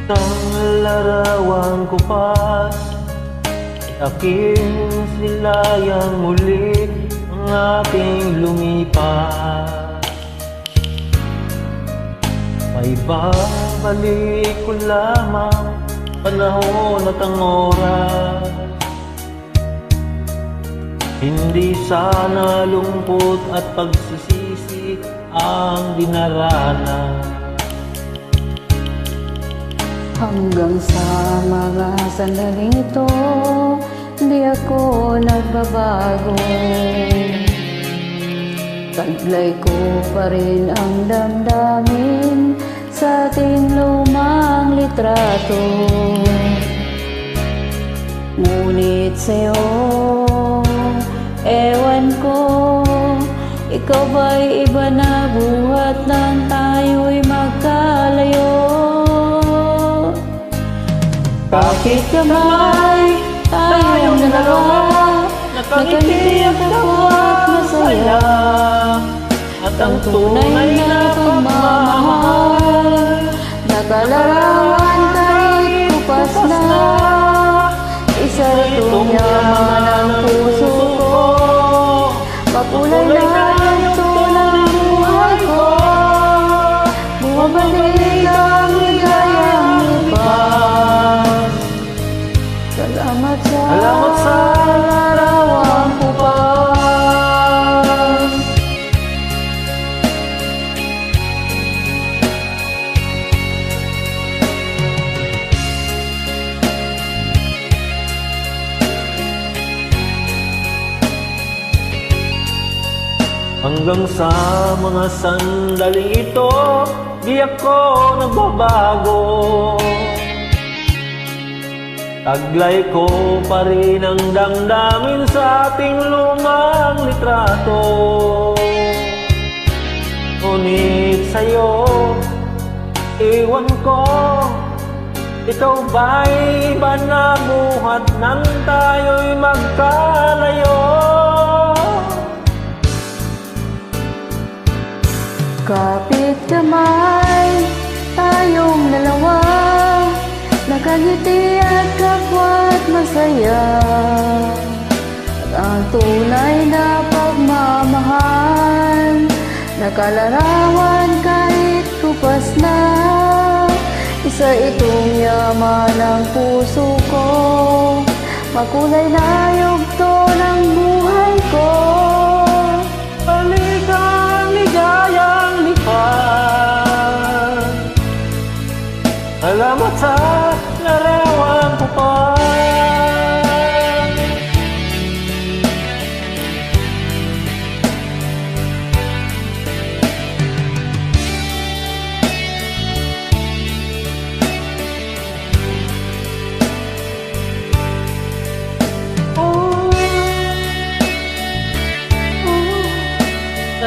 Sa larawang kupas ay aking silayang muli ang aking lumipas. May babalik ko lamang panahon at ang oras. Hindi sana lungkot at pagsisisi ang dinaranas. Hanggang sa mga sandaling ito, di ako nagbabago. Taglay ko pa rin ang damdamin sa ating lumang litrato. Ngunit sa'yo, ewan ko, ikaw ba'y iba na buhat nang tayo'y magkalayo? Bakit kamay tayong dalawa, nakangiti at kapwa't masaya, at ang tunay na pagmamahal, nakalarawan kahit kupas na. Isa itong yaman ng puso ko, makulay na ito ng buhay ko. Bumabalik ang ligayang lipas. Salamat sa larawang kupas. Hanggang sa mga sandaling ito, di ako nagbabago. Taglay ko pa rin ang damdamin sa ating lumang litrato. Ngunit sa'yo, ewan ko, ikaw ba'y iba na buhat nang tayo'y magkalayo? Kapit kamay tayong dalawa, nakangiti at kapwa't masaya, at ang tunay na pagmamahal, nakalarawan kahit kupas na. Isa itong yaman ng puso ko, makulay na yugto ng buhay ko. Balik ang ligayang lipas. Salamat sa larawang kupas.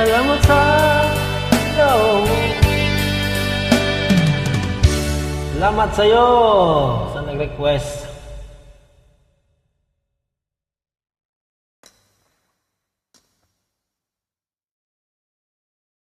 Salamat sa iyo. Salamat sa'yo sa nag-request.